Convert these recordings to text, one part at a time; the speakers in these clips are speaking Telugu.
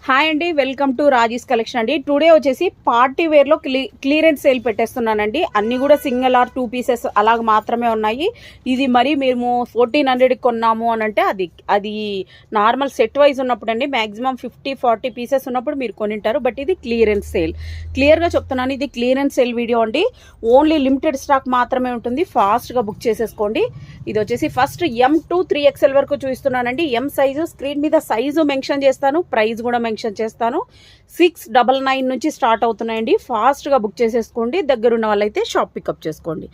హాయ్ అండి, వెల్కమ్ టు రాజీస్ కలెక్షన్ అండి. టుడే వచ్చేసి పార్టీ వేర్లో క్లియరెన్స్ సేల్ పెట్టేస్తున్నానండి. అన్నీ కూడా సింగిల్ ఆర్ 2 పీసెస్ అలాగ మాత్రమే ఉన్నాయి. ఇది మరి మేము 1400కి కొన్నాము అని అంటే అది నార్మల్ సెట్ వైజ్ ఉన్నప్పుడు అండి. మ్యాక్సిమం 50-40 పీసెస్ ఉన్నప్పుడు మీరు కొనింటారు. బట్ ఇది క్లియరెన్స్ సేల్. క్లియర్గా చెప్తున్నాను, ఇది క్లియరెన్స్ సేల్ వీడియో అండి. ఓన్లీ లిమిటెడ్ స్టాక్ మాత్రమే ఉంటుంది. ఫాస్ట్గా బుక్ చేసేసుకోండి. ఇది వచ్చేసి ఫస్ట్ M to 3XL వరకు చూపిస్తున్నానండి. M సైజు స్క్రీన్ మీద సైజు మెన్షన్ చేస్తాను, ప్రైస్ కూడా మెన్షన్ చేస్తాను. 699 నుంచి స్టార్ట్ అవుతున్నాయండి. ఫాస్ట్గా బుక్ చేసేసుకోండి. దగ్గరున్న వాళ్ళైతే షాప్ పికప్ చేసుకోండి.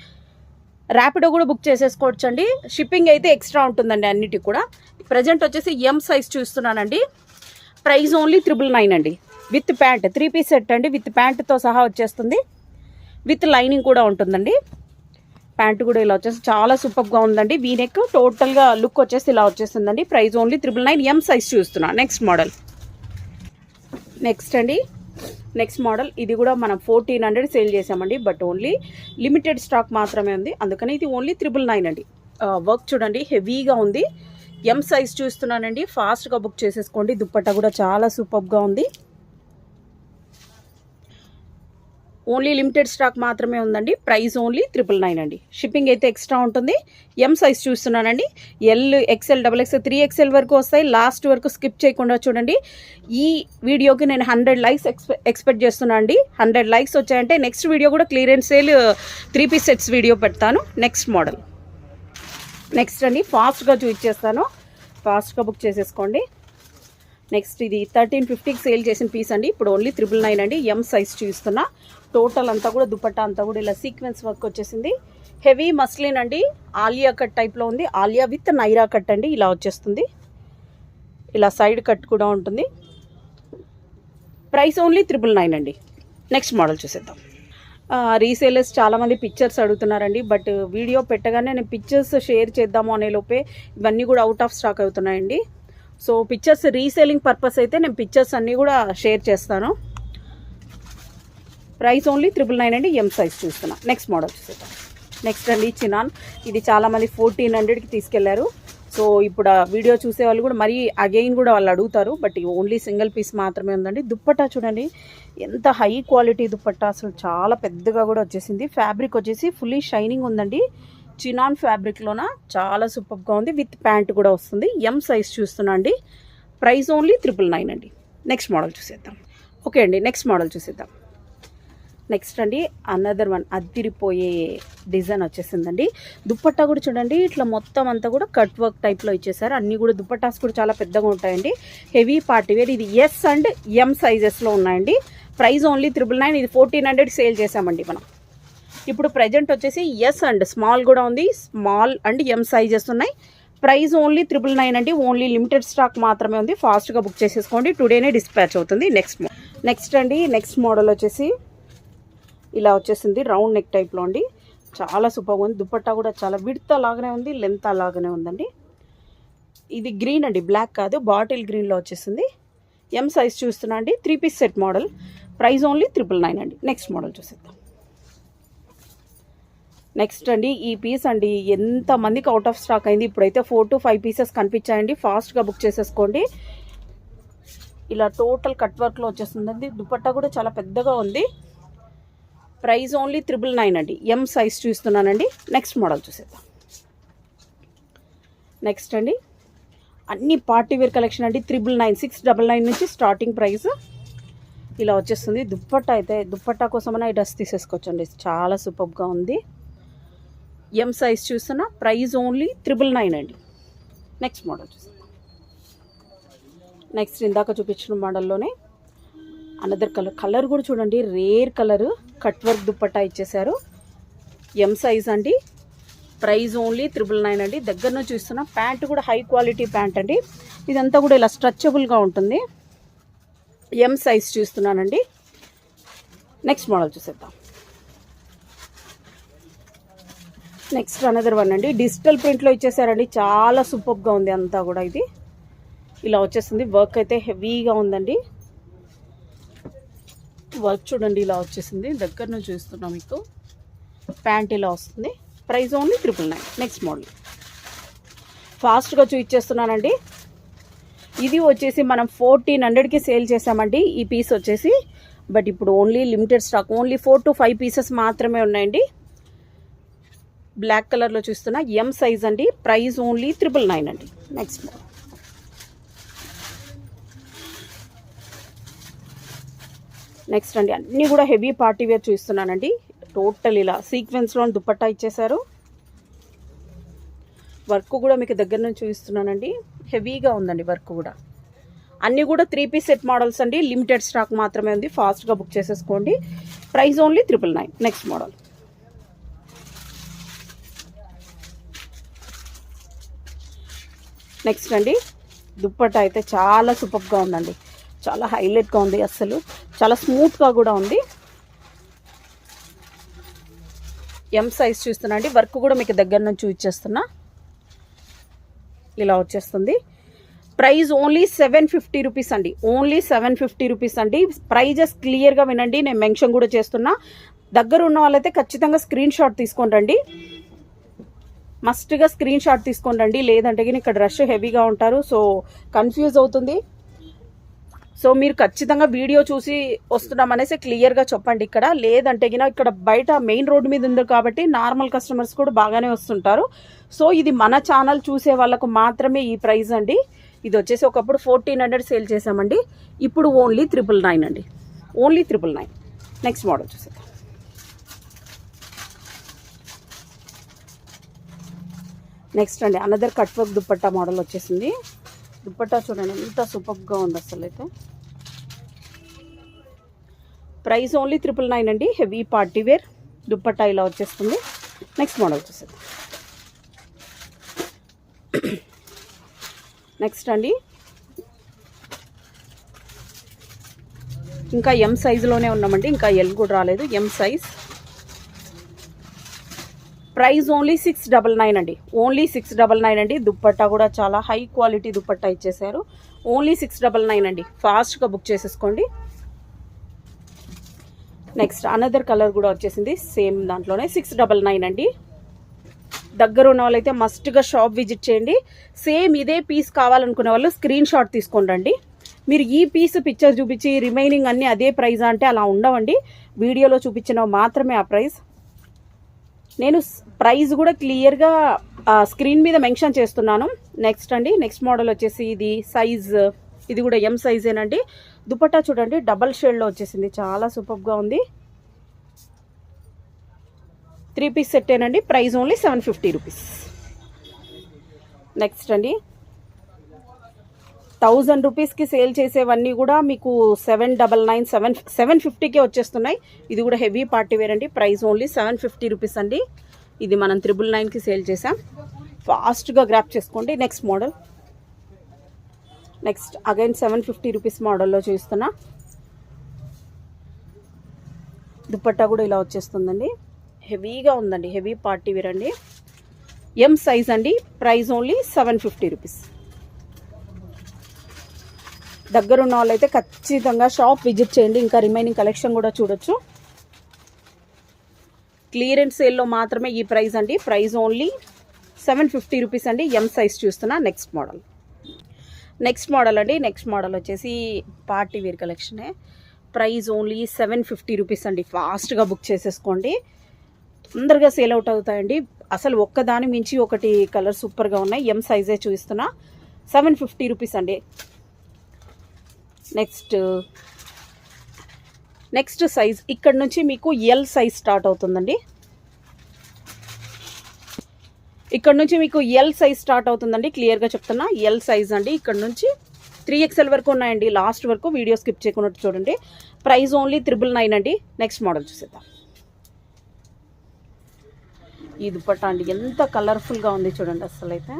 ర్యాపిడో కూడా బుక్ చేసేసుకోవచ్చు అండి. షిప్పింగ్ అయితే ఎక్స్ట్రా ఉంటుందండి అన్నిటికి కూడా. ప్రజెంట్ వచ్చేసి M సైజ్ చూస్తున్నానండి. ప్రైస్ ఓన్లీ 999 అండి. విత్ ప్యాంట్ 3 పీస్ సెట్ అండి. విత్ ప్యాంట్తో సహా వచ్చేస్తుంది. విత్ లైనింగ్ కూడా ఉంటుందండి. ప్యాంట్ కూడా ఇలా వచ్చేసి చాలా సూపర్గా ఉందండి. వీనెక్ టోటల్గా లుక్ వచ్చేసి ఇలా వచ్చేస్తుందండి. Price only 999. M సైజ్ చూస్తున్నా. నెక్స్ట్ మోడల్ అండి. నెక్స్ట్ మోడల్ ఇది కూడా మనం 1400 సేల్ చేసామండి. బట్ ఓన్లీ లిమిటెడ్ స్టాక్ మాత్రమే ఉంది, అందుకని ఇది ఓన్లీ 999 అండి. వర్క్ చూడండి, హెవీగా ఉంది. M సైజ్ చూస్తున్నానండి. ఫాస్ట్గా బుక్ చేసేసుకోండి. దుప్పట్టా కూడా చాలా సూపర్గా ఉంది. ఓన్లీ లిమిటెడ్ స్టాక్ మాత్రమే ఉందండి. ప్రైస్ ఓన్లీ 999 అండి. షిప్పింగ్ అయితే ఎక్స్ట్రా ఉంటుంది. M సైజ్ చూస్తున్నానండి. L, XL, XXL, 3XL వరకు వస్తాయి. లాస్ట్ వరకు స్కిప్ చేయకుండా చూడండి. ఈ వీడియోకి నేను 100 లైక్స్ ఎక్స్పెక్ట్ చేస్తున్నాను అండి. 100 లైక్స్ వచ్చాయంటే నెక్స్ట్ వీడియో కూడా clearance sale 3 piece sets video పెడతాను. నెక్స్ట్ మోడల్ నెక్స్ట్ అండి. ఫాస్ట్గా చూపించేస్తాను, ఫాస్ట్గా బుక్ చేసేసుకోండి. నెక్స్ట్ ఇది 1350కి సేల్ చేసిన పీస్ అండి. ఇప్పుడు ఓన్లీ 999 అండి. M సైజ్ చూస్తున్నా. టోటల్ అంతా కూడా దుపట్టా అంతా కూడా ఇలా సీక్వెన్స్ వర్క్ వచ్చేసింది. హెవీ మస్లిన్ అండి. ఆలియా కట్ టైప్లో ఉంది. ఆలియా విత్ నైరా కట్ అండి. ఇలా వచ్చేస్తుంది. ఇలా సైడ్ కట్ కూడా ఉంటుంది. ప్రైస్ ఓన్లీ 999 అండి. నెక్స్ట్ మోడల్ చూసేద్దాం. రీసేలర్స్ చాలామంది పిక్చర్స్ అడుగుతున్నారండి. బట్ వీడియో పెట్టగానే నేను పిక్చర్స్ షేర్ చేద్దాము అనే లోపే ఇవన్నీ కూడా అవుట్ ఆఫ్ స్టాక్ అవుతున్నాయండి. సో పిక్చర్స్ రీసేలింగ్ పర్పస్ అయితే నేను పిక్చర్స్ అన్నీ కూడా షేర్ చేస్తాను. ప్రైస్ ఓన్లీ 999 అండి. M సైజ్ చూస్తున్నా. నెక్స్ట్ మోడల్ చూసేద్దాం. నెక్స్ట్ అండి చినాన్. ఇది చాలామంది 1400కి తీసుకెళ్లారు. సో ఇప్పుడు ఆ వీడియో చూసే వాళ్ళు కూడా మరీ అగైన్ కూడా వాళ్ళు అడుగుతారు. బట్ ఓన్లీ సింగిల్ పీస్ మాత్రమే ఉందండి. దుప్పట్టా చూడండి, ఎంత హై క్వాలిటీ దుప్పట్టా, అసలు చాలా పెద్దగా కూడా వచ్చేసింది. ఫ్యాబ్రిక్ వచ్చేసి ఫుల్లీ షైనింగ్ ఉందండి. చినాన్ ఫ్యాబ్రిక్లోన చాలా సూపర్గా ఉంది. విత్ ప్యాంట్ కూడా వస్తుంది. M సైజ్ చూస్తున్నా అండి. ప్రైస్ ఓన్లీ 999 అండి. నెక్స్ట్ మోడల్ చూసేద్దాం. ఓకే అండి, నెక్స్ట్ మోడల్ చూసేద్దాం. నెక్స్ట్ అండి అనదర్ వన్ అదిరిపోయే డిజైన్ వచ్చేసిందండి. దుప్పట్టా కూడా చూడండి, ఇట్లా మొత్తం అంతా కూడా కట్ వర్క్ టైప్లో ఇచ్చేసారు. అన్నీ కూడా దుప్పట్టాస్ కూడా చాలా పెద్దగా ఉంటాయండి. Heavy party wear. ఇది S అండ్ M సైజెస్లో ఉన్నాయండి. Price only 999. ఇది 1400 సేల్ చేసామండి మనం. ఇప్పుడు ప్రజెంట్ వచ్చేసి S అండ్ స్మాల్ కూడా ఉంది. స్మాల్ అండ్ M సైజెస్ ఉన్నాయి. ప్రైస్ ఓన్లీ 999 అండి. ఓన్లీ లిమిటెడ్ స్టాక్ మాత్రమే ఉంది. ఫాస్ట్గా బుక్ చేసేసుకోండి. టుడేనే డిస్పాచ్ అవుతుంది. నెక్స్ట్ అండి. నెక్స్ట్ మోడల్ వచ్చేసి ఇలా వచ్చేసింది. రౌండ్ నెక్ టైప్లో అండి. చాలా సూపర్గా ఉంది. దుపట్టా కూడా చాలా విడ్త్ అలాగనే ఉంది, లెంత్ అలాగనే ఉందండి. ఇది గ్రీన్ అండి, బ్లాక్ కాదు, బాటిల్ గ్రీన్లో వచ్చేసింది. M సైజ్ చూస్తున్నా అండి. 3 piece set model. Price only 999 అండి. నెక్స్ట్ మోడల్ చూసేద్దాం. నెక్స్ట్ అండి ఈ పీస్ అండి ఎంతమందికి అవుట్ ఆఫ్ స్టాక్ అయింది. ఇప్పుడైతే 4 to 5 పీసెస్ కనిపించాయండి. ఫాస్ట్గా బుక్ చేసేసుకోండి. ఇలా టోటల్ కట్ వర్క్లో వచ్చేస్తుందండి. దుపట్టా కూడా చాలా పెద్దగా ఉంది. ప్రైస్ ఓన్లీ 999 అండి. M సైజ్ చూస్తున్నానండి. నెక్స్ట్ మోడల్ చూసేద్దాం. నెక్స్ట్ అండి అన్ని పార్టీ వేర్ కలెక్షన్ అండి. 699 నుంచి స్టార్టింగ్ ప్రైస్ ఇలా వచ్చేస్తుంది. దుప్పట్టా అయితే దుప్పట్టా కోసమైనా ఈ డ్రెస్ తీసేసుకోవచ్చండి. చాలా సూపర్గా ఉంది. M సైజ్ చూస్తున్నా. ప్రైస్ ఓన్లీ 999 అండి. నెక్స్ట్ మోడల్ చూసేద్దాం. నెక్స్ట్ ఇందాక చూపించిన మోడల్లోనే అనదర్ కలర్ కూడా చూడండి, rare colour cut work dupatta ఇచ్చేసారు. M సైజ్ అండి. ప్రైస్ ఓన్లీ 999 అండి. దగ్గర నుంచి చూస్తున్నా. ప్యాంట్ కూడా హై క్వాలిటీ ప్యాంట్ అండి. ఇదంతా కూడా ఇలా స్ట్రెచబుల్గా ఉంటుంది. M సైజ్ చూస్తున్నానండి. నెక్స్ట్ మోడల్ చూసేద్దాం. నెక్స్ట్ అనదర్ వన్ అండి. డిజిటల్ ప్రింట్లో ఇచ్చేసారండి. చాలా సూపర్గా ఉంది అంతా కూడా. ఇది ఇలా వచ్చేసింది. వర్క్ అయితే హెవీగా ఉందండి. వర్క్ చూడండి ఇలా వచ్చేసింది. దగ్గర నుంచి చూస్తున్నాం. మీకు ప్యాంట్ ఇలా వస్తుంది. Price only 999. నెక్స్ట్ మోడల్ ఫాస్ట్గా చూపించేస్తున్నానండి. ఇది వచ్చేసి మనం 1400కి సేల్ చేసామండి ఈ పీస్ వచ్చేసి. బట్ ఇప్పుడు only limited stock, only 4 to 5 pieces మాత్రమే ఉన్నాయండి. బ్లాక్ కలర్లో చూస్తున్నా ఎం సైజ్ అండి. ప్రైస్ ఓన్లీ 999 అండి. నెక్స్ట్ నెక్స్ట్ అండి అన్నీ కూడా హెవీ పార్టీ వేర్ చూస్తున్నానండి. టోటల్ ఇలా సీక్వెన్స్లో దుపట్టా ఇచ్చేసారు. వర్క్ కూడా మీకు దగ్గర నుంచి చూపిస్తున్నానండి. హెవీగా ఉందండి వర్క్ కూడా. అన్నీ కూడా 3 పీస్ సెట్ మోడల్స్ అండి. లిమిటెడ్ స్టాక్ మాత్రమే ఉంది. ఫాస్ట్గా బుక్ చేసేసుకోండి. Price only 999. Next model next అండి దుప్పట్టా అయితే చాలా సూపర్గా ఉందండి. చాలా హైలైట్గా ఉంది. అస్సలు చాలా స్మూత్గా కూడా ఉంది. ఎం సైజ్ చూస్తున్నా అండి. వర్క్ కూడా మీకు దగ్గర నుంచి చూపించేస్తున్నా. ఇలా వచ్చేస్తుంది. ప్రైస్ ఓన్లీ 750 రూపీస్ అండి. ఓన్లీ 750 రూపీస్ అండి. ప్రైజెస్ క్లియర్గా వినండి. నేను మెన్షన్ కూడా చేస్తున్నా. దగ్గర ఉన్న వాళ్ళైతే ఖచ్చితంగా స్క్రీన్ షాట్ తీసుకొని రండి. మస్ట్గా స్క్రీన్ షాట్ తీసుకొని రండి. లేదంటే ఇక్కడ రష్ హెవీగా ఉంటారు. సో కన్ఫ్యూజ్ అవుతుంది. సో మీరు ఖచ్చితంగా వీడియో చూసి వస్తున్నాం అనేసి క్లియర్గా చెప్పండి. ఇక్కడ లేదంటే ఇక్కడ బయట మెయిన్ రోడ్డు మీద ఉంది కాబట్టి నార్మల్ కస్టమర్స్ కూడా బాగానే వస్తుంటారు. సో ఇది మన ఛానల్ చూసే వాళ్ళకు మాత్రమే ఈ ప్రైస్ అండి. ఇది వచ్చేసి ఒకప్పుడు 1400 సేల్ చేసామండి. ఇప్పుడు ఓన్లీ 999 అండి. ఓన్లీ 999. నెక్స్ట్ మోడల్ చూసేద్దాం. నెక్స్ట్ అండి another cut work dupatta model వచ్చేసింది. దుపట్టా చూడండి ఎంత సూపర్గా ఉంది అసలు అయితే. ప్రైస్ ఓన్లీ 999 అండి. హెవీ పార్టీ వేర్ దుపట్టా ఇలా వచ్చేస్తుంది. నెక్స్ట్ మోడల్ చూసేద్దాం. నెక్స్ట్ అండి ఇంకా ఎం సైజులోనే ఉన్నామండి. ఇంకా ఎల్ కూడా రాలేదు. M size. ప్రైస్ ఓన్లీ 699 అండి. ఓన్లీ 699 అండి. దుప్పట్టా కూడా చాలా హై క్వాలిటీ దుప్పట్టా ఇచ్చేసారు. ఓన్లీ 699 అండి. ఫాస్ట్గా బుక్ చేసేసుకోండి. నెక్స్ట్ అనదర్ కలర్ కూడా వచ్చేసింది సేమ్ దాంట్లోనే. 699 అండి. దగ్గర ఉన్న వాళ్ళైతే మస్ట్గా షాప్ విజిట్ చేయండి. సేమ్ ఇదే పీస్ కావాలనుకునే వాళ్ళు స్క్రీన్ షాట్ తీసుకొని రండి. మీరు ఈ పీస్ పిక్చర్ చూపించి రిమైనింగ్ అన్నీ అదే ప్రైస్ అంటే అలా ఉండవండి. వీడియోలో చూపించిన మాత్రమే ఆ ప్రైస్. నేను ప్రైస్ కూడా క్లియర్గా స్క్రీన్ మీద మెన్షన్ చేస్తున్నాను. నెక్స్ట్ అండి నెక్స్ట్ మోడల్ వచ్చేసి ఇది సైజ్, ఇది కూడా ఎం సైజేనండి. దుపట్టా చూడండి డబల్ షేడ్లో వచ్చేసింది. చాలా సూపర్గా ఉంది. 3 పీస్ సెట్టేనండి. Price only 750 rupees. నెక్స్ట్ అండి 1000 రూపీస్కి సేల్ చేసేవన్నీ కూడా మీకు 799 750కే వచ్చేస్తున్నాయి. ఇది కూడా హెవీ పార్టీ వేర్ అండి. ప్రైస్ ఓన్లీ 750 రూపీస్ అండి. ఇది మనం 999కి సేల్ చేసాం. ఫాస్ట్గా గ్రాప్ చేసుకోండి. Next model. Next again 750 rupees మోడల్లో చూస్తున్నా. దుపట్టా కూడా ఇలా వచ్చేస్తుందండి. హెవీగా ఉందండి. హెవీ పార్టీ వేర్ అండి. ఎం సైజ్ అండి. Price only 750 rupees. దగ్గరున్న వాళ్ళైతే ఖచ్చితంగా షాప్ విజిట్ చేయండి. ఇంకా రిమైనింగ్ కలెక్షన్ కూడా చూడొచ్చు. క్లియరెన్స్ సేల్లో మాత్రమే ఈ ప్రైస్ అండి. ప్రైస్ ఓన్లీ 750 రూపీస్ అండి. ఎం సైజ్ చూస్తున్నా. Next model. నెక్స్ట్ మోడల్ అండి. నెక్స్ట్ మోడల్ వచ్చేసి పార్టీ వేర్ కలెక్షనే. ప్రైస్ ఓన్లీ 750 రూపీస్ అండి. ఫాస్ట్గా బుక్ చేసేసుకోండి. తొందరగా సేల్ అవుట్ అవుతాయండి. అసలు ఒక్కదాని మించి ఒకటి కలర్ సూపర్గా ఉన్నాయి. ఎం సైజే చూస్తున్నా. 750 రూపీస్ అండి. నెక్స్ట్ సైజ్ ఇక్కడ నుంచి మీకు ఎల్ సైజ్ స్టార్ట్ అవుతుందండి. ఇక్కడ నుంచి మీకు ఎల్ సైజ్ స్టార్ట్ అవుతుందండి. క్లియర్గా చెప్తున్నా. ఎల్ సైజ్ అండి. ఇక్కడ నుంచి 3XL వరకు ఉన్నాయండి. లాస్ట్ వరకు వీడియో స్కిప్ చేయకుండా చూడండి. ప్రైస్ ఓన్లీ 999 అండి. నెక్స్ట్ మోడల్ చూసేద్దాం. ఈ దుపట్టా అండి ఎంత కలర్ఫుల్గా ఉంది చూడండి. అసలు అయితే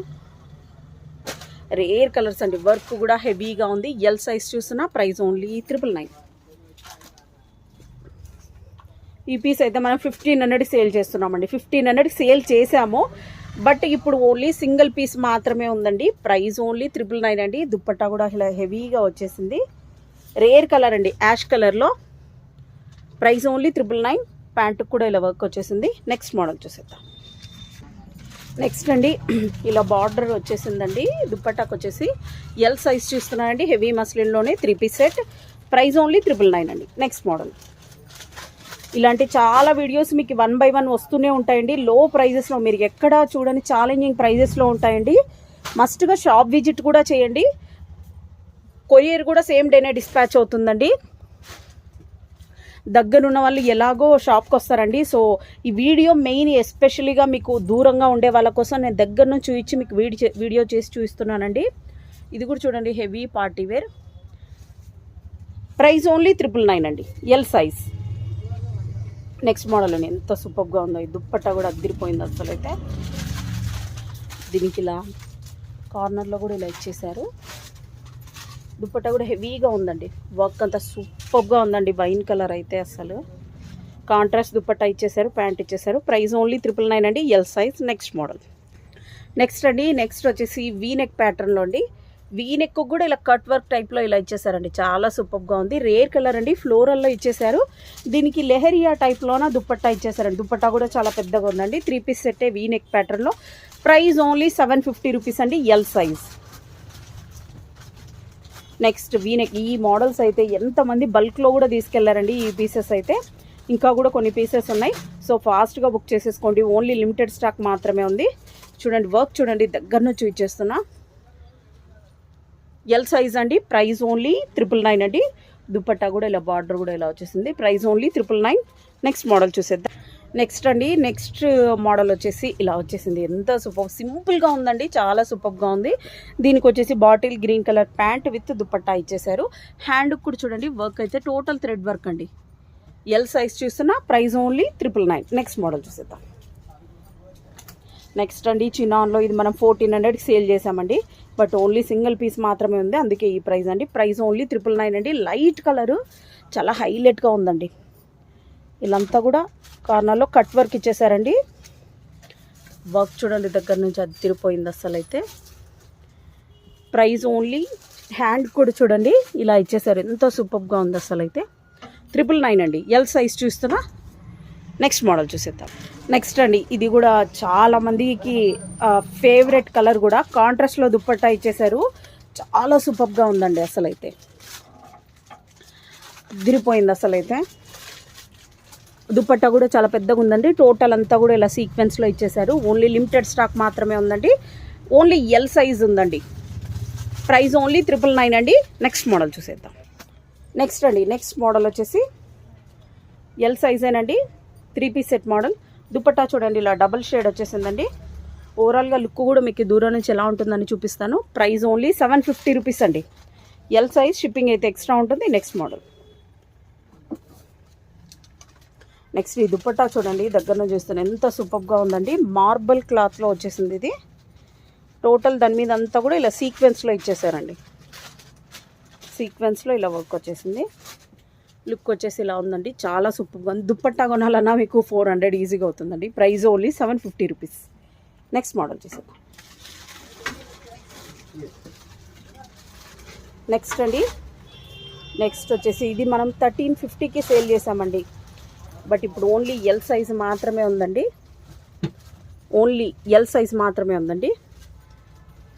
రేర్ కలర్స్ అండి. వర్క్ కూడా హెవీగా ఉంది. ఎల్ సైజ్ చూస్తున్నా. Price only 999. ఈ పీస్ అయితే మనం 1500 సేల్ చేస్తున్నామండి. 1500 సేల్ చేసాము. బట్ ఇప్పుడు ఓన్లీ సింగిల్ పీస్ మాత్రమే ఉందండి. ప్రైస్ ఓన్లీ 999 అండి. దుపట్టా కూడా ఇలా హెవీగా వచ్చేసింది. రేర్ కలర్ అండి. యాష్ కలర్లో. Price only 999. ప్యాంటుకు కూడా ఇలా వర్క్ వచ్చేసింది. నెక్స్ట్ మోడల్ చూసేద్దాం. నెక్స్ట్ అండి ఇలా బార్డర్ వచ్చేసిందండి. దుప్పట్టాకు వచ్చేసి ఎల్ సైజ్ చూస్తున్నానండి. హెవీ మస్లిన్లోనే 3 పీస్ సెట్. ప్రైస్ ఓన్లీ 999 అండి. Next model. ఇలాంటి చాలా వీడియోస్ మీకు 1 by 1 వస్తూనే ఉంటాయండి. లో ప్రైజెస్లో మీరు ఎక్కడ చూడని ఛాలెంజింగ్ ప్రైజెస్లో ఉంటాయండి. మస్ట్గా షాప్ విజిట్ కూడా చేయండి. కొరియర్ కూడా సేమ్ డేనే డిస్పాచ్ అవుతుందండి. దగ్గరున్న వాళ్ళు ఎలాగో షాప్కి వస్తారండి. సో ఈ వీడియో మెయిన్ ఎస్పెషలీగా మీకు దూరంగా ఉండే వాళ్ళ కోసం నేను దగ్గర నుంచి చూపించి మీకు వీడియో చేసి చూపిస్తున్నానండి. ఇది కూడా చూడండి, heavy party wear. Price only 999 అండి. L size. నెక్స్ట్ మోడల్ అండి. ఎంత సూపర్గా ఉందో. ఈ దుప్పట్టా కూడా అదిరిపోయింది అసలు. అయితే దీనికి ఇలా కార్నర్లో కూడా ఇలా ఇచ్చేసారు. దుప్పట్టా కూడా హెవీగా ఉందండి. వర్క్ అంతా సూపర్గా ఉందండి. వైన్ కలర్ అయితే అసలు కాంట్రాస్ట్ దుప్పట్టా ఇచ్చేసారు, ప్యాంట్ ఇచ్చేసారు. ప్రైస్ ఓన్లీ 999 అండి. L size. Next model. Next వచ్చేసి వీ నెక్ ప్యాటర్న్లో అండి. వీ నెక్ కూడా ఇలా కట్ వర్క్ టైప్లో ఇలా ఇచ్చేసారండి. చాలా సూపర్గా ఉంది. రేర్ కలర్ అండి. ఫ్లోరల్లో ఇచ్చేసారు. దీనికి లెహరియా టైప్లోన దుప్పట్టా ఇచ్చేసారండి. దుప్పట్టా కూడా చాలా పెద్దగా ఉందండి. 3 పీస్ సెట్టే వీ నెక్ ప్యాటర్న్లో. ప్రైస్ ఓన్లీ 750 రూపీస్ అండి. L size. Next V-neck. ఈ మోడల్స్ అయితే ఎంతమంది బల్క్లో కూడా తీసుకెళ్లారండి. ఈ పీసెస్ అయితే ఇంకా కూడా కొన్ని పీసెస్ ఉన్నాయి. సో ఫాస్ట్గా బుక్ చేసేసుకోండి. ఓన్లీ లిమిటెడ్ స్టాక్ మాత్రమే ఉంది. చూడండి వర్క్ చూడండి, దగ్గర నుంచి ఇచ్చేస్తున్నా. ఎల్ సైజ్ అండి. ప్రైస్ ఓన్లీ 999 అండి. దుప్పట్టా కూడా ఇలా బార్డర్ కూడా ఇలా వచ్చేసింది. Price only 999. నెక్స్ట్ మోడల్ చూసేద్దాం. నెక్స్ట్ మోడల్ వచ్చేసి ఇలా వచ్చేసింది. ఎంత సూపర్ సింపుల్గా ఉందండి. చాలా సూపర్గా ఉంది. దీనికి వచ్చేసి bottle green colour pant with dupatta ఇచ్చేసారు. హ్యాండ్ కూడా చూడండి వర్క్ అయితే టోటల్ థ్రెడ్ వర్క్ అండి. ఎల్ సైజ్ చూస్తున్నా. Price only 999. నెక్స్ట్ మోడల్ చూసేద్దాం. నెక్స్ట్ అండి చినాన్లో ఇది మనం 1400కి సేల్ చేసామండి. బట్ ఓన్లీ సింగిల్ పీస్ మాత్రమే ఉంది, అందుకే ఈ ప్రైస్ అండి. ప్రైస్ ఓన్లీ 999 అండి. లైట్ కలరు చాలా హైలైట్గా ఉందండి. ఇలాంతా కూడా కార్నర్లో కట్ వర్క్ ఇచ్చేసారండి. వర్క్ చూడండి దగ్గర నుంచి అది తిరిగిపోయింది అసలు. అయితే ప్రైస్ ఓన్లీ. హ్యాండ్ కూడా చూడండి ఇలా ఇచ్చేసారు. ఎంతో సూపర్గా ఉంది అసలు. అయితే 999 అండి. ఎల్ సైజ్ చూస్తున్నా. నెక్స్ట్ మోడల్ చూసేద్దాం. నెక్స్ట్ అండి ఇది కూడా చాలామందికి ఫేవరెట్ కలర్ కూడా కాంట్రాస్ట్లో దుప్పట్టా ఇచ్చేసారు. చాలా సూపర్గా ఉందండి అసలు. అయితే తిరిగిపోయింది అసలు. అయితే దుప్పట్టా కూడా చాలా పెద్దగా ఉందండి. టోటల్ అంతా కూడా ఇలా సీక్వెన్స్లో ఇచ్చేసారు. ఓన్లీ లిమిటెడ్ స్టాక్ మాత్రమే ఉందండి. ఓన్లీ ఎల్ సైజ్ ఉందండి. ప్రైస్ ఓన్లీ 999 అండి. నెక్స్ట్ మోడల్ చూసేద్దాం. నెక్స్ట్ మోడల్ వచ్చేసి ఎల్ సైజేనండి. 3 పీస్ సెట్ మోడల్. దుప్పట్టా చూడండి ఇలా డబుల్ షేడ్ వచ్చేసిందండి. ఓవరాల్గా లుక్ కూడా మీకు దూరం నుంచి ఎలా ఉంటుందని చూపిస్తాను. ప్రైస్ ఓన్లీ 750 రూపీస్ అండి. L size. షిప్పింగ్ అయితే ఎక్స్ట్రా ఉంటుంది. Next model. నెక్స్ట్ ఈ దుప్పట్టా చూడండి దగ్గర నుంచి చూస్తాను. ఎంత సూపర్గా ఉందండి. మార్బల్ క్లాత్లో వచ్చేసింది ఇది. టోటల్ దాని మీద అంతా కూడా ఇలా సీక్వెన్స్లో ఇచ్చేసారండి. సీక్వెన్స్లో ఇలా వర్క్ వచ్చేసింది. లుక్ వచ్చేసి ఇలా ఉందండి. చాలా సూపర్గా ఉంది. దుప్పట్టా కొనాలన్నా మీకు 400 ఈజీగా అవుతుందండి. Price only 750 rupees. Next model చూసేద్దాం. నెక్స్ట్ వచ్చేసి ఇది మనం 1350కి సేల్ చేసామండి. బట్ ఇప్పుడు ఓన్లీ ఎల్ సైజ్ మాత్రమే ఉందండి.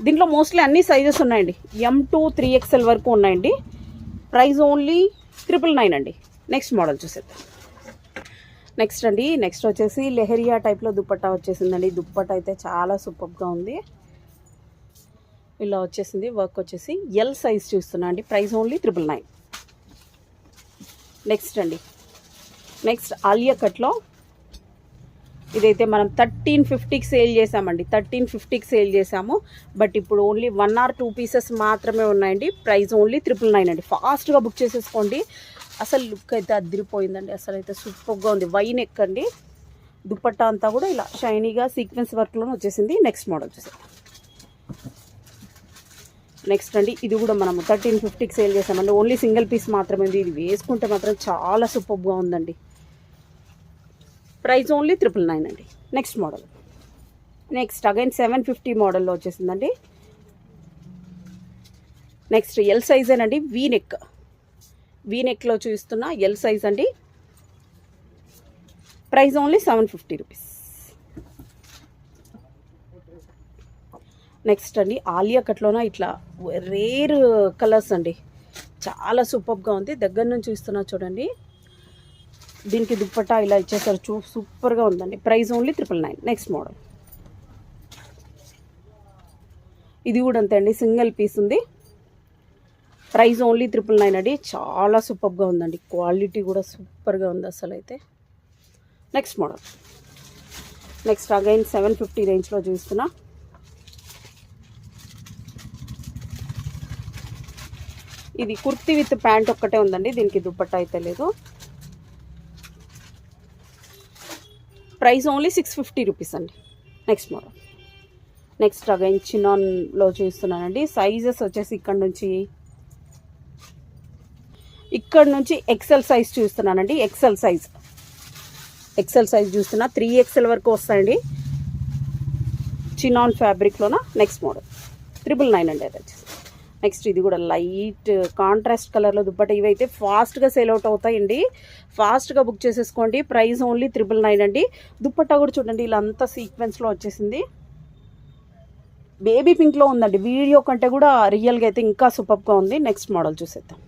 దీంట్లో మోస్ట్లీ అన్ని సైజెస్ ఉన్నాయండి. M to 3XL వరకు ఉన్నాయండి. ప్రైస్ ఓన్లీ 999 అండి. నెక్స్ట్ మోడల్ చూసేద్దాం. నెక్స్ట్ వచ్చేసి లెహరియా టైప్లో దుప్పట్టా వచ్చేసిందండి. దుప్పట్టా అయితే చాలా సూపర్గా ఉంది. ఇలా వచ్చేసింది. వర్క్ వచ్చేసి ఎల్ సైజ్ చూస్తున్నా అండి. Price only 999. నెక్స్ట్ ఆలియా కట్లో ఇదైతే మనం 1350కి సేల్ చేసామండి. 1350కి సేల్ చేసాము. బట్ ఇప్పుడు ఓన్లీ 1 or 2 పీసెస్ మాత్రమే ఉన్నాయండి. ప్రైస్ ఓన్లీ 999 అండి. ఫాస్ట్గా బుక్ చేసేసుకోండి. అసలు లుక్ అయితే అదిరిపోయిందండి. అసలు అయితే సూపర్గా ఉంది. వైన్ ఎక్కండి. దుప్పట్టా అంతా కూడా ఇలా షైనీగా సీక్వెన్స్ వర్క్లోనే వచ్చేసింది. నెక్స్ట్ మోడల్ చూసేద్దాం. నెక్స్ట్ అండి ఇది కూడా మనము 1350కి సేల్ చేసామండి. ఓన్లీ సింగిల్ పీస్ మాత్రమే ఉంది. ఇది వేసుకుంటే మాత్రం చాలా సూపర్గా ఉందండి. ప్రైస్ ఓన్లీ 999 అండి. Next model. అగైన్ 750 మోడల్లో వచ్చేసిందండి. Next L సైజేనండి. వీనెక్లో చూస్తున్నా ఎల్ సైజ్ అండి. Price only 750 rupees. నెక్స్ట్ అండి ఆలియా కట్లోన ఇట్లా రేర్ కలర్స్ అండి, చాలా సూపర్గా ఉంది. దగ్గర నుంచి చూస్తున్నా చూడండి. దీనికి దుప్పట్టా ఇలా ఇచ్చేసారు, సూపర్గా ఉందండి. Price only 999. నెక్స్ట్ మోడల్ ఇది కూడా అంతే అండి, సింగిల్ పీస్ ఉంది. ప్రైస్ ఓన్లీ 999 అండి. చాలా సూపర్గా ఉందండి, క్వాలిటీ కూడా సూపర్గా ఉంది అసలు అయితే. నెక్స్ట్ మోడల్, నెక్స్ట్ అగైన్ 750 రేంజ్లో చూస్తున్నా. ఇది కుర్తీ విత్ ప్యాంట్ ఒక్కటే ఉందండి, దీనికి దుప్పట్టా అయితే లేదు. ప్రైస్ ఓన్లీ 650 రూపీస్ అండి. నెక్స్ట్ మోడల్, నెక్స్ట్ అగైన్ చినాన్లో చూస్తున్నానండి. సైజెస్ వచ్చేసి ఇక్కడ నుంచి ఎక్సెల్ సైజ్ చూస్తున్నానండి. ఎక్సెల్ సైజ్ చూస్తున్నా, 3XL వరకు వస్తాయండి చినాన్ ఫ్యాబ్రిక్లోన. నెక్స్ట్ మోడల్ 999 అండి అది వచ్చేసి. నెక్స్ట్ ఇది కూడా లైట్ కాంట్రాస్ట్ కలర్లో దుప్పట. ఇవైతే ఫాస్ట్గా సేల్ అవుట్ అవుతాయండి, ఫాస్ట్గా బుక్ చేసేసుకోండి. ప్రైస్ ఓన్లీ 999 అండి. దుప్పట్టా కూడా చూడండి ఇలా అంతా సీక్వెన్స్లో వచ్చేసింది, బేబీ పింక్లో ఉందండి. వీడియో కంటే కూడా రియల్గా అయితే ఇంకా సూపర్గా ఉంది. నెక్స్ట్ మోడల్ చూసేద్దాం.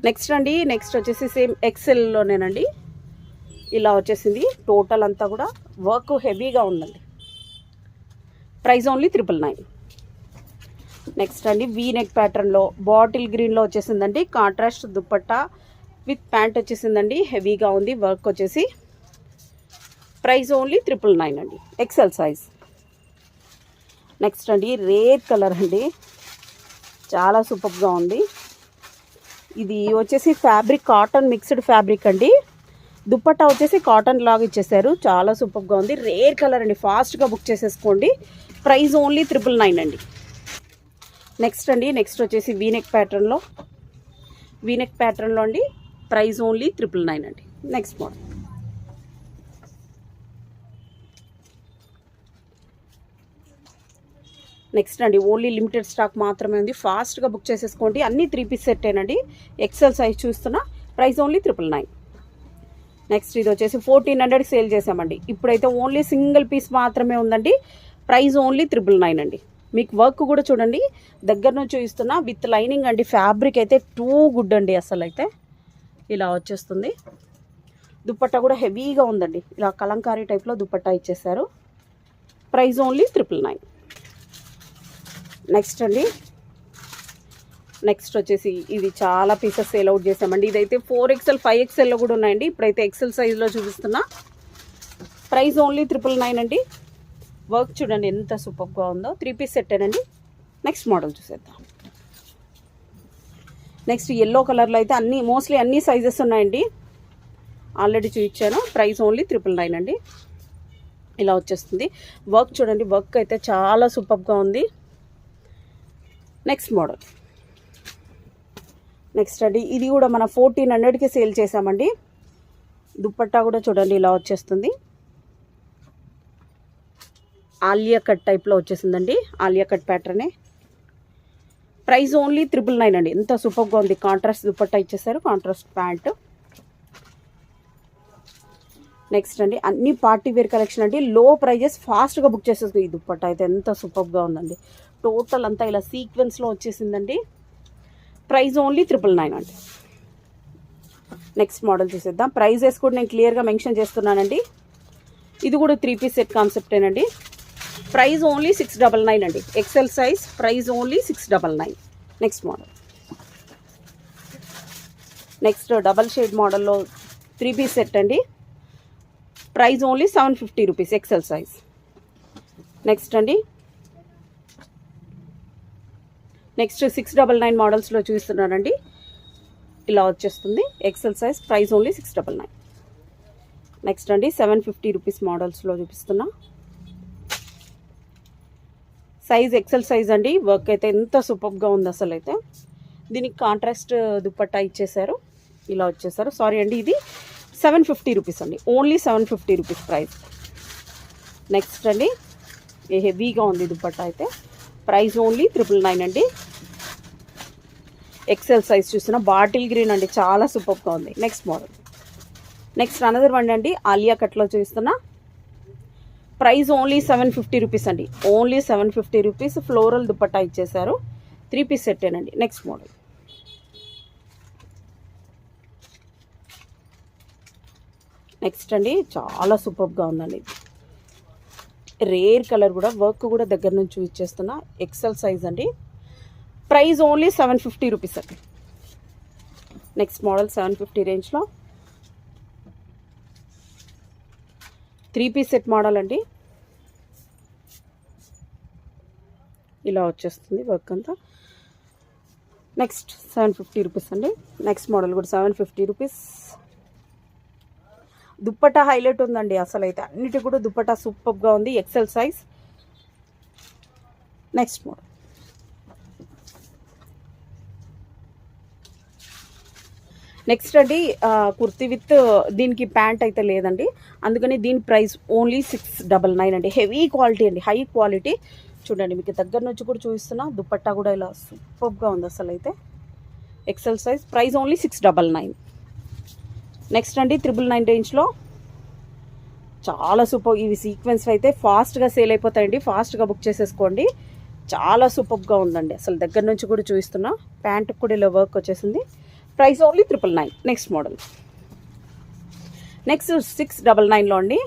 నెక్స్ట్ వచ్చేసి సేమ్ ఎక్సెల్లోనేనండి, ఇలా వచ్చేసింది. టోటల్ అంతా కూడా వర్క్ హెవీగా ఉందండి. Price only 999. నెక్స్ట్ అండి వీ నెక్ ప్యాటర్న్లో బాటిల్ గ్రీన్లో వచ్చేసిందండి. కాంట్రాస్ట్ దుప్పట్టా విత్ ప్యాంట్ వచ్చేసిందండి, హెవీగా ఉంది వర్క్ వచ్చేసి. ప్రైస్ ఓన్లీ 999 అండి, ఎక్సెల్ సైజ్. నెక్స్ట్ అండి రేర్ కలర్ అండి, చాలా సూపర్గా ఉంది. ఇది వచ్చేసి ఫ్యాబ్రిక్ కాటన్ మిక్స్డ్ ఫ్యాబ్రిక్ అండి. దుప్పట్టా వచ్చేసి కాటన్ లాగా ఇచ్చేసారు, చాలా సూపర్గా ఉంది. రేర్ కలర్ అండి, ఫాస్ట్గా బుక్ చేసేసుకోండి. ప్రైస్ ఓన్లీ 999 అండి. నెక్స్ట్ వచ్చేసి వీనెక్ ప్యాటర్న్లో అండి. ప్రైస్ ఓన్లీ 999 అండి. నెక్స్ట్ మోడల్, నెక్స్ట్ అండి ఓన్లీ లిమిటెడ్ స్టాక్ మాత్రమే ఉంది, ఫాస్ట్గా బుక్ చేసేసుకోండి. అన్ని 3 పీస్ సెట్టేనండి. ఎక్సెల్ సైజ్ చూస్తున్నా. Price only 999. నెక్స్ట్ ఇది వచ్చేసి 1400 సేల్ చేసామండి. ఇప్పుడైతే ఓన్లీ సింగిల్ పీస్ మాత్రమే ఉందండి. ప్రైస్ ఓన్లీ 999 అండి. మీకు వర్క్ కూడా చూడండి, దగ్గర నుంచి చూస్తున్నా, విత్ లైనింగ్ అండి. ఫ్యాబ్రిక్ అయితే టూ గుడ్ అండి, అసలు అయితే ఇలా వచ్చేస్తుంది. దుప్పట్టా కూడా హెవీగా ఉందండి, ఇలా కలంకారీ టైప్లో దుప్పట్టా ఇచ్చేసారు. Price only 999. నెక్స్ట్ వచ్చేసి ఇది చాలా పీసెస్ సేల్ అవుట్ చేసామండి. ఇదైతే 4XL 5XLలో కూడా ఉన్నాయండి. ఇప్పుడైతే ఎక్సెల్ సైజ్లో చూపిస్తున్నా. ప్రైస్ ఓన్లీ 999 అండి. వర్క్ చూడండి ఎంత సూపర్గా ఉందో, 3 పీస్ సెట్టేనండి. నెక్స్ట్ మోడల్ చూసేద్దాం. నెక్స్ట్ ఎల్లో కలర్లో అయితే మోస్ట్లీ అన్ని సైజెస్ ఉన్నాయండి, ఆల్రెడీ చూపించాను. ప్రైస్ ఓన్లీ 999 అండి. ఇలా వచ్చేస్తుంది. వర్క్ చూడండి, వర్క్ అయితే చాలా సూపర్గా ఉంది. నెక్స్ట్ మోడల్, నెక్స్ట్ అండి ఇది కూడా మన 1400కి సేల్ చేసామండి. దుప్పట్టా కూడా చూడండి ఇలా వచ్చేస్తుంది, ఆలియా కట్ టైప్లో వచ్చేసిందండి, ఆలియా కట్ ప్యాటర్నే. ప్రైస్ ఓన్లీ 999 అండి. ఎంత సూపర్గా ఉంది. కాంట్రాస్ట్ దుప్పట్టా ఇచ్చేసారు, కాంట్రాస్ట్ ప్యాంట్. నెక్స్ట్ అండి అన్ని పార్టీ వేర్ కలెక్షన్ అండి, లో ప్రైజెస్, ఫాస్ట్గా బుక్ చేసేస్తుంది. ఈ దుప్పట్టా అయితే ఎంత సూపర్గా ఉందండి. టోటల్ అంతా ఇలా సీక్వెన్స్లో వచ్చేసిందండి. ప్రైస్ ఓన్లీ 999 అండి. నెక్స్ట్ మోడల్ చూసేద్దాం. ప్రైజెస్ కూడా నేను క్లియర్గా మెన్షన్ చేస్తున్నానండి. ఇది కూడా 3 పీస్ సెట్ కాన్సెప్టేనండి. ప్రైస్ ఓన్లీ 699 అండి. XL size. Price only 699. Next model, next double shade మోడల్లో 3 పీస్ సెట్ అండి. Price only 750 rupees, XL size. Next అండి నెక్స్ట్ 699 మోడల్స్లో చూస్తున్నానండి. ఇలా వచ్చేస్తుంది XL size. Price only 699. Next అండి 750 రూపీస్ మోడల్స్లో చూపిస్తున్నా. సైజ్ ఎక్సెల్ సైజ్ అండి. వర్క్ అయితే ఎంత సూపర్గా ఉంది అసలు అయితే. దీనికి కాంట్రాస్ట్ దుప్పట్టా ఇచ్చేసారు, ఇలా వచ్చేసారు. సారీ అండి, ఇది 750 రూపీస్ అండి. Only 750 rupees price. నెక్స్ట్ అండి హెవీగా ఉంది దుప్పట్టా అయితే. ప్రైస్ ఓన్లీ 999 అండి. ఎక్సెల్ సైజ్ చూస్తున్న బాటిల్ గ్రీన్ అండి, చాలా సూపర్గా ఉంది. Next model, next another one అండి ఆలియా కట్లో చూస్తున్నా. ప్రైస్ ఓన్లీ 750 రూపీస్ అండి. ఓన్లీ 750 రూపీస్ ఫ్లోరల్ దుపట్టా ఇచ్చేసారు. 3 పీస్ సెట్టేనండి. Next model. నెక్స్ట్ అండి చాలా సూపర్గా ఉందండి. రేర్ కలర్ కూడా, వర్క్ కూడా దగ్గర నుంచి ఇచ్చేస్తున్నా. ఎక్సెల్ సైజ్ అండి. ప్రైస్ ఓన్లీ 750 రూపీస్ అండి. నెక్స్ట్ మోడల్ 750 రేంజ్లో 3 పీస్ సెట్ మోడల్ అండి. ఇలా వచ్చేస్తుంది వర్క్ అంతా. నెక్స్ట్ 750 రూపీస్ అండి. నెక్స్ట్ మోడల్ కూడా 750 రూపీస్. దుప్పట్టా హైలైట్ ఉందండి. అసలు అయితే అన్నిటి కూడా దుప్పట్టా సూపర్గా ఉంది. XL size. Next model. Next అండి కుర్తీ విత్ దీనికి ప్యాంట్ అయితే లేదండి, అందుకని దీని ప్రైస్ ఓన్లీ 699 అండి. హెవీ క్వాలిటీ అండి, హై క్వాలిటీ. చూడండి మీకు దగ్గర నుంచి కూడా చూపిస్తున్నా. దుపట్టా కూడా ఇలా సూపర్గా ఉంది అసలు అయితే. XL size. Price only 699. Next అండి 999 రేంజ్లో చాలా సూపర్. ఇవి సీక్వెన్స్ అయితే ఫాస్ట్గా సేల్ అయిపోతాయండి, ఫాస్ట్గా బుక్ చేసేసుకోండి. చాలా సూపర్గా ఉందండి అసలు. దగ్గర నుంచి కూడా చూపిస్తున్నా. ప్యాంట్ కూడా ఇలా వర్క్ వచ్చేసింది. Price only 999. Next model. Next 699లో అండి.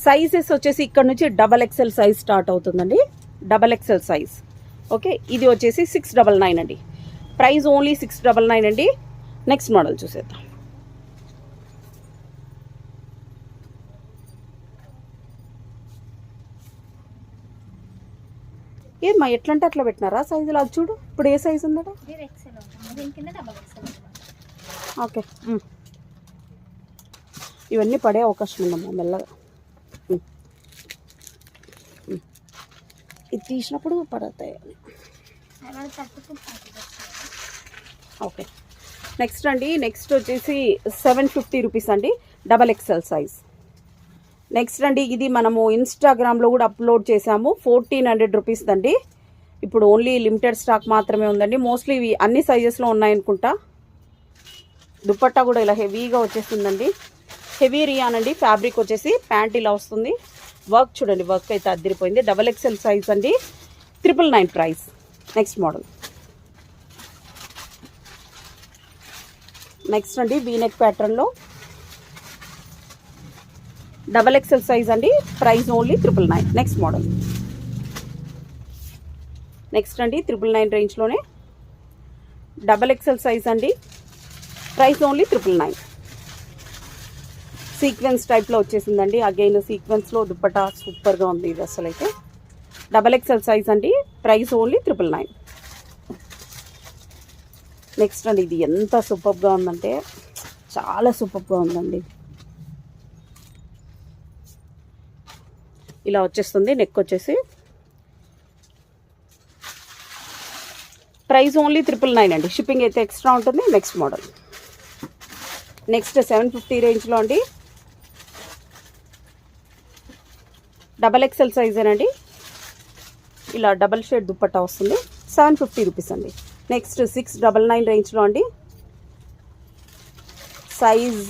సైజెస్ వచ్చేసి ఇక్కడ నుంచి XXL సైజ్ స్టార్ట్ అవుతుందండి. XXL size. ఓకే, ఇది వచ్చేసి 699 అండి. ప్రైస్ ఓన్లీ 699 అండి. నెక్స్ట్ మోడల్ చూసేద్దాం. ఏమ్మా ఎట్లంటే అట్లా పెట్టినారా సైజులు? అది చూడు ఇప్పుడు ఏ సైజు ఉందట. ఓకే, ఇవన్నీ పడే అవకాశం ఉందమ్మా మెల్లగా. ఇది తీసినప్పుడు పడతాయి. ఓకే, నెక్స్ట్ అండి. నెక్స్ట్ వచ్చేసి 750 రూపీస్ అండి. XXL size. నెక్స్ట్ అండి ఇది మనము ఇన్స్టాగ్రామ్లో కూడా అప్లోడ్ చేసాము. 1400 రూపీస్ అండి. ఇప్పుడు ఓన్లీ లిమిటెడ్ స్టాక్ మాత్రమే ఉందండి. మోస్ట్లీ ఇవి అన్ని సైజెస్లో ఉన్నాయనుకుంటా. దుపట్టా కూడా ఇలా హెవీగా వచ్చేస్తుందండి. హెవీ రియాన్ అండి. ఫ్యాబ్రిక్ వచ్చేసి ప్యాంట్ ఇలా వస్తుంది. వర్క్ చూడండి, వర్క్ అయితే అదిరిపోయింది. XXL సైజ్ అండి. 999 ప్రైస్. Next model. నెక్స్ట్ అండి వీనెక్ ప్యాటర్న్లో XXL సైజ్ అండి. Price only 999. Next model. Next అండి 999 రేంజ్లోనే XXL సైజ్ అండి. Price only 999. సీక్వెన్స్ టైప్లో వచ్చేసిందండి. అగైన్ సీక్వెన్స్లో దుప్పటా సూపర్గా ఉంది ఇది అసలు అయితే. XXL సైజ్ అండి. Price only 999. నెక్స్ట్ అండి ఇది ఎంత సూపర్గా ఉందంటే చాలా సూపర్గా ఉందండి. ఇలా వచ్చేస్తుంది. నెక్ వచ్చేసి ప్రైస్ ఓన్లీ 999 అండి. షిప్పింగ్ అయితే ఎక్స్ట్రా ఉంటుంది. Next model. నెక్స్ట్ 750 రేంజ్లో అండి. XXL సైజేనండి. ఇలా డబల్ షేడ్ దుప్పట్టా వస్తుంది. 750 రూపీస్ అండి. నెక్స్ట్ 699 రేంజ్లో అండి. సైజ్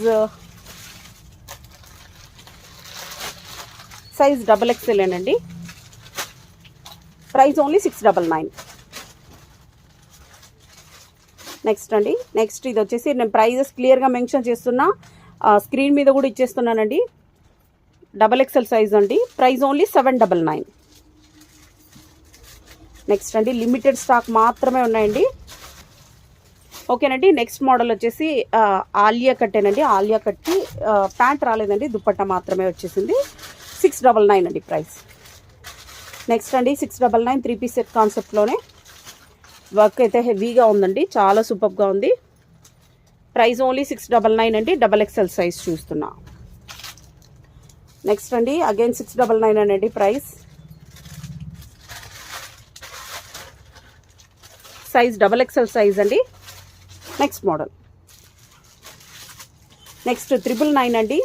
XXL అండి. Price only 699. నెక్స్ట్ అండి. నెక్స్ట్ ఇది వచ్చేసి నేను ప్రైజెస్ క్లియర్గా మెన్షన్ చేస్తున్నా, స్క్రీన్ మీద కూడా ఇచ్చేస్తున్నానండి. XXL సైజ్ అండి. Price only 799. నెక్స్ట్ అండి లిమిటెడ్ స్టాక్ మాత్రమే ఉన్నాయండి. ఓకేనండి. నెక్స్ట్ మోడల్ వచ్చేసి ఆలియా కట్టేనండి. ఆలియా కట్టి ప్యాంట్ రాలేదండి, దుపట్టా మాత్రమే వచ్చేసింది. 699 అండి ప్రైస్. నెక్స్ట్ అండి 699 3 పీస్ సెట్ కాన్సెప్ట్లోనే వర్క్ అయితే హెవీగా ఉందండి. చాలా సూపర్గా ఉంది. ప్రైస్ ఓన్లీ 699 అండి. XXL సైజ్ చూస్తున్నా. నెక్స్ట్ అండి అగైన్ 699 అండి ప్రైస్. సైజ్ XXL సైజ్ అండి. Next model. నెక్స్ట్ 999 అండి.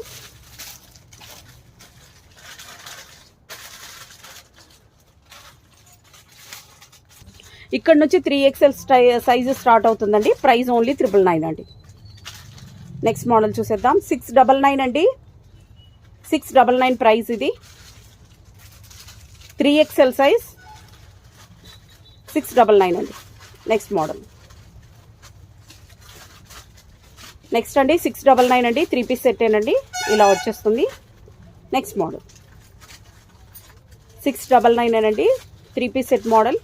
ఇక్కడ నుంచి 3XL సైజు స్టార్ట్ అవుతుందండి. ప్రైస్ ఓన్లీ 999 అండి. నెక్స్ట్ మోడల్ చూసేద్దాం. 699 అండి. 699 ప్రైస్ ఇది. 3XL సైజ్ 699 అండి. Next model. నెక్స్ట్ అండి 699 అండి. 3 పీస్ సెట్ ఏనండి, ఇలా వచ్చేస్తుంది. నెక్స్ట్ మోడల్ 699 అండి. 3 పీస్ సెట్ మోడల్.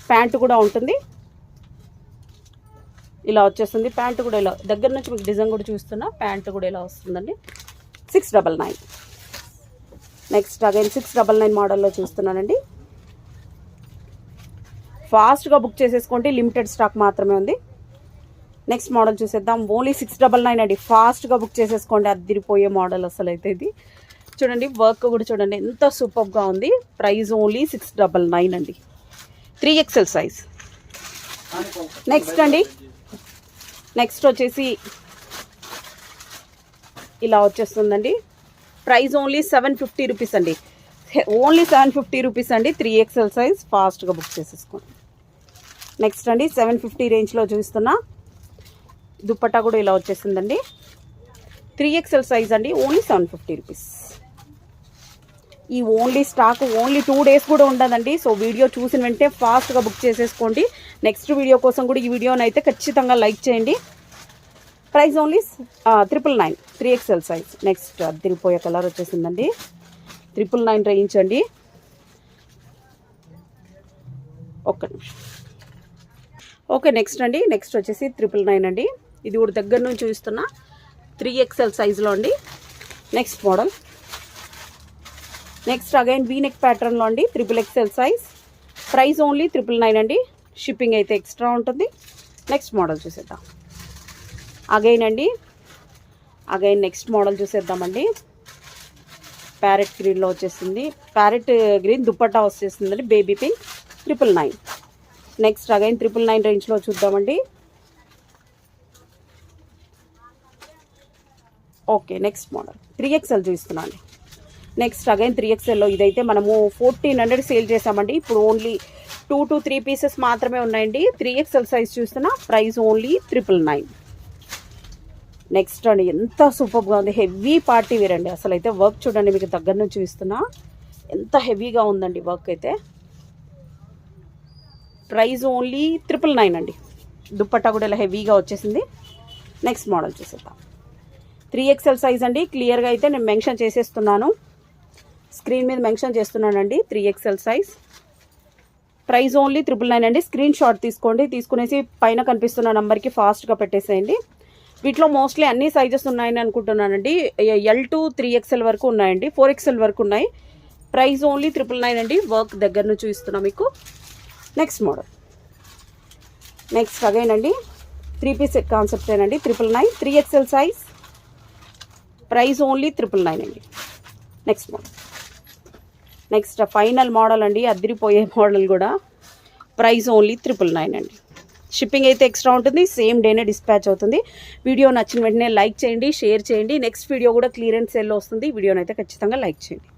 ప్యాంట్ కూడా ఉంటుంది, ఇలా వచ్చేస్తుంది. ప్యాంట్ కూడా ఇలా దగ్గర నుంచి మీకు డిజైన్ కూడా చూస్తున్నా. ప్యాంట్ కూడా ఇలా వస్తుందండి. 699. నెక్స్ట్ అగైన్ 699 మోడల్లో చూస్తున్నానండి. ఫాస్ట్గా బుక్ చేసేసుకోండి, లిమిటెడ్ స్టాక్ మాత్రమే ఉంది. నెక్స్ట్ మోడల్ చూసేద్దాం. ఓన్లీ 699 అండి. ఫాస్ట్గా బుక్ చేసేసుకోండి, అదిరిపోయే మోడల్ అసలు అయితే ఇది. చూడండి వర్క్ కూడా చూడండి ఎంత సూపర్గా ఉంది. ప్రైస్ ఓన్లీ 699 అండి. 3XL size. నెక్స్ట్ అండి, నెక్స్ట్ వచ్చేసి ఇలా వచ్చేస్తుందండి. ప్రైస్ ఓన్లీ 750 రూపీస్ అండి. ఓన్లీ 750 రూపీస్ అండి. 3XL size. ఫాస్ట్గా బుక్ చేసేసుకోండి. నెక్స్ట్ అండి 750 రేంజ్లో చూస్తున్నా. దుప్పట్టా కూడా ఇలా వచ్చేసిందండి. 3XL సైజ్ అండి. Only 750 rupees. ఈ ఓన్లీ స్టాక్ ఓన్లీ 2 డేస్ కూడా ఉండదండి. సో వీడియో చూసిన వెంటనే ఫాస్ట్గా బుక్ చేసేసుకోండి. నెక్స్ట్ వీడియో కోసం కూడా ఈ వీడియోని అయితే ఖచ్చితంగా లైక్ చేయండి. Price only 999. 3XL size. Next అదిరిపోయే కలర్ వచ్చేసిందండి. 999 రేంజ్ అండి. ఒక్క నిమిషం. ఓకే నెక్స్ట్ అండి, నెక్స్ట్ వచ్చేసి 999 అండి. ఇది కూడా దగ్గర నుంచి చూస్తున్నా. 3XL సైజులో అండి. Next model. Next again V-neck ప్యాటర్న్లో అండి. 3XL size. ప్రైస్ ఓన్లీ 999 అండి. షిప్పింగ్ అయితే ఎక్స్ట్రా ఉంటుంది. నెక్స్ట్ మోడల్ చూసేద్దాం. అగైన్ అండి, అగైన్ నెక్స్ట్ మోడల్ చూసేద్దామండి. ప్యారెట్ గ్రీన్లో వచ్చేసింది. ప్యారెట్ గ్రీన్ దుప్పట్టా వచ్చేసిందండి. Baby pink. 999. నెక్స్ట్ అగైన్ 999 రేంజ్లో చూద్దామండి. ఓకే నెక్స్ట్ మోడల్ 3XL చూస్తున్నాండి. నెక్స్ట్ అగైన్ 3XLలో ఇదైతే మనము 1400 సేల్ చేసామండి. ఇప్పుడు ఓన్లీ 2 to 3 పీసెస్ మాత్రమే ఉన్నాయండి. 3XL సైజ్ చూస్తున్నా. Price only 999. నెక్స్ట్ అండి ఎంత సూపర్గా ఉంది. హెవీ పార్టీ వేర్ అండి. అసలు అయితే వర్క్ చూడండి, మీకు దగ్గర నుంచి చూస్తున్నా ఎంత హెవీగా ఉందండి వర్క్ అయితే. ప్రైస్ ఓన్లీ 999 అండి. దుప్పట్టా కూడా ఇలా హెవీగా వచ్చేసింది. నెక్స్ట్ మోడల్ చూసేద్దాం. 3XL సైజ్ అండి. క్లియర్గా అయితే నేను మెన్షన్ చేసేస్తున్నాను, స్క్రీన్ మీద మెన్షన్ చేస్తున్నానండి. 3XL size. ప్రైస్ ఓన్లీ 999 అండి. స్క్రీన్ షాట్ తీసుకోండి, తీసుకునేసి పైన కనిపిస్తున్న నెంబర్కి ఫాస్ట్గా పెట్టేసేయండి. వీటిలో మోస్ట్లీ అన్ని సైజెస్ ఉన్నాయని అనుకుంటున్నానండి. L to 3XL వరకు ఉన్నాయండి, 4XL వరకు ఉన్నాయి. ప్రైస్ ఓన్లీ 999 అండి. వర్క్ దగ్గర నుంచి చూస్తున్నాం మీకు. Next model. నెక్స్ట్ అగైన్ అండి 3 పీస్ సెట్ కాన్సెప్ట్ ఏనండి. 999. 3XL size. ప్రైస్ ఓన్లీ 999 అండి. Next model. Next final model అండి, అదిరిపోయే మోడల్ కూడా. ప్రైస్ ఓన్లీ 999 అండి. షిప్పింగ్ అయితే ఎక్స్ట్రా ఉంటుంది. సేమ్ డేనే డిస్పాచ్ అవుతుంది. వీడియో నచ్చిన వెంటనే లైక్ చేయండి, షేర్ చేయండి. నెక్స్ట్ వీడియో కూడా క్లియరెన్స్ సేల్లో వస్తుంది. వీడియోని అయితే ఖచ్చితంగా లైక్ చేయండి.